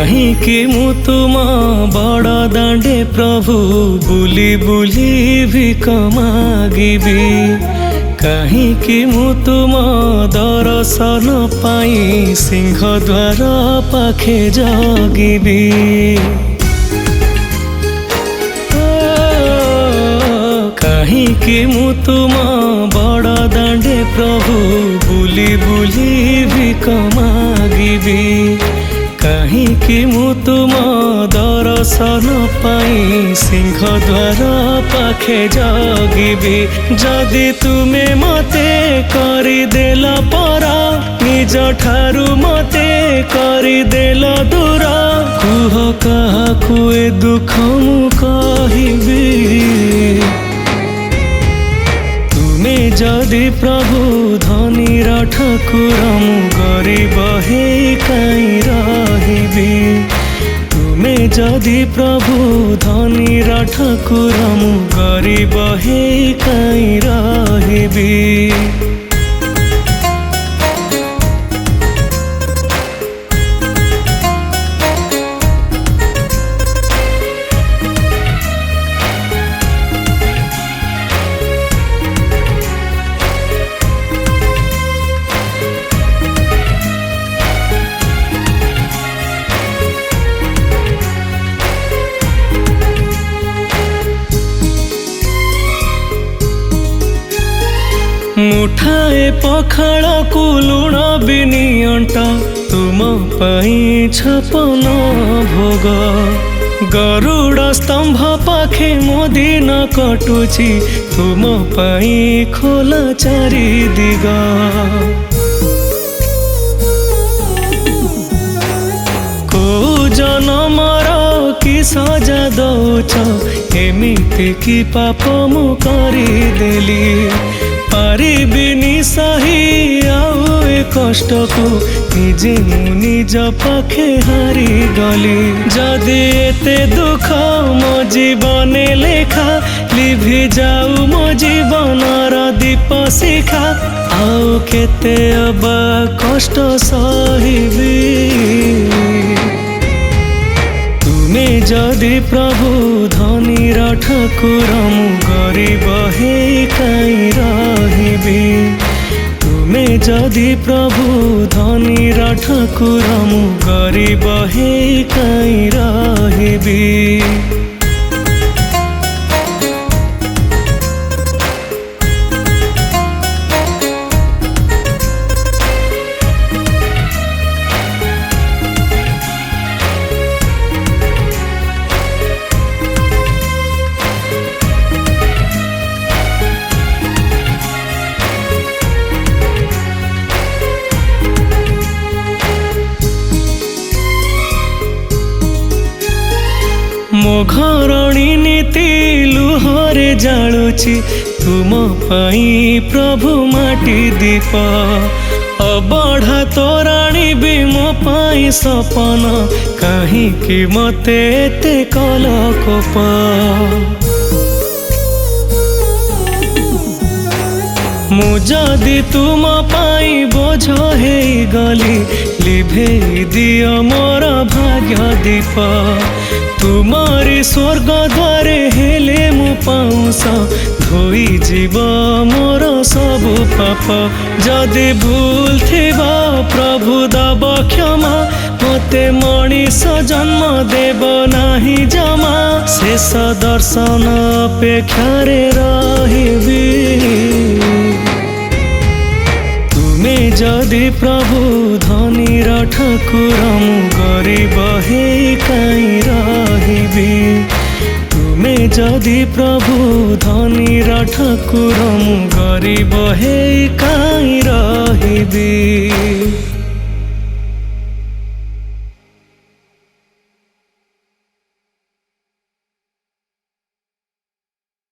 କାହିଁକି ମୁଁ ତୁମ ବଡ଼ ଦାଣ୍ଡେ ପ୍ରଭୁ ବୁଲି ବୁଲି ଭିକ ମାଗିବି। କାହିଁକି ମୁଁ ତୁମ ଦର୍ଶନ ପାଇଁ ସିଂହଦ୍ୱାର ପାଖେ ଜଗିବି। କାହିଁକି ମୁଁ ତୁମ ବଡ଼ ଦାଣ୍ଡେ ପ୍ରଭୁ ବୁଲି ବୁଲି ଭିକ ମାଗିବି। କାହିଁକି ମୁଁ ତୁମ ଦର୍ଶନ ପାଇଁ ସିଂହଦ୍ୱାର ପାଖେ ଜଗିବି। ଯଦି ତୁମେ ମତେ କରିଦେଲ ପର, ନିଜ ଠାରୁ ମତେ କରିଦେଲ ଦୂର, କୁହ କାହାକୁ ଏ ଦୁଃଖ ମୁଁ କହିବି। ତୁମେ ଯଦି ପ୍ରଭୁ ଧନୀର ଠାକୁର, ମୁଁ ଗରିବ ହେଇ କାଇଁ ରହିବି। ତୁମେ ଯଦି ପ୍ରଭୁ ଧନୀର ଠାକୁର, ମୁଁ ଗରିବ ହେଇ କାଇଁ ରହିବି। ମୁଠାଏ ପଖାଳକୁ ଲୁଣ ବି ନିଅଣ୍ଟ, ତୁମ ପାଇଁ 56 ଭୋଗ। ଗରୁଡ଼ ସ୍ତମ୍ଭ ପାଖେ ମୋ ଦିନ କଟୁଛି, ତୁମ ପାଇଁ ଖୋଲା ଚାରି ଦିଗ। କୋଉ ଜନମର କି ସଜା ଦଉଛ, ଏମିତି କି ପାପ ମୁଁ କରିଦେଲି। ପାରିବିନି ସହି ଆଉ ଏ କଷ୍ଟକୁ, ନିଜେ ମୁଁ ନିଜ ପାଖେ ହାରିଗଲି। ଯଦି ଏତେ ଦୁଃଖ ମୋ ଜୀବନେ ଲେଖା, ଲିଭି ଯାଉ ମୋ ଜୀବନର ଦୀପ ଶିଖା। ଆଉ କେତେ ଅବା କଷ୍ଟ ସହିବି। ତୁମେ ଯଦି ପ୍ରଭୁ ଧନୀର ଠାକୁର, ମୁଁ ଗରିବ ହେଇ କାଇଁ ରହିବି। ତୁମେ ଯଦି ପ୍ରଭୁ ଧନୀର ଠାକୁର, ମୁଁ ଗରିବ ହେଇ କାଇଁ ରହିବି। ମୋ ଘରଣୀ ନୀତି ଲୁହରେ ଜାଳୁଛି, ତୁମ ପାଇଁ ପ୍ରଭୁ ମାଟି ଦୀପ। ଅବଢ଼ା ତୋରାଣୀ ବି ମୋ ପାଇଁ ସପନ, କାହିଁକି ମତେ ଏତେ କଲ କୋପ। ମୁଁ ଯଦି ତୁମ ପାଇଁ ବୋଝ ହେଇଗଲି, ଲିଭେଇ ଦିଅ ମୋର ଭାଗ୍ୟ ଦୀପ। ତୁମରି ସ୍ୱର୍ଗ ଦ୍ୱାରେ ହେଲେ ମୁଁ ପାଉଁଶ, ଧୋଇ ଯିବ ମୋର ସବୁ ପାପ। ଯଦି ଭୁଲ ଥିବ ପ୍ରଭୁ ଦବ କ୍ଷମା, ମତେ ମଣିଷ ଜନ୍ମ ଦେବ ନାହିଁ ଜମା। ଶେଷ ଦର୍ଶନ ଅପେକ୍ଷାରେ ରହିବି। ତୁମେ ଯଦି ପ୍ରଭୁ ଧନୀର ଠାକୁର, ମୁଁ ଗରିବ ହେଇ କାଇଁ ରହିବି। ତୁମେ ଯଦି ପ୍ରଭୁ ଧନୀର ଠାକୁର, ମୁଁ ଗରିବ ହେଇ କାଇଁ ରହିବି।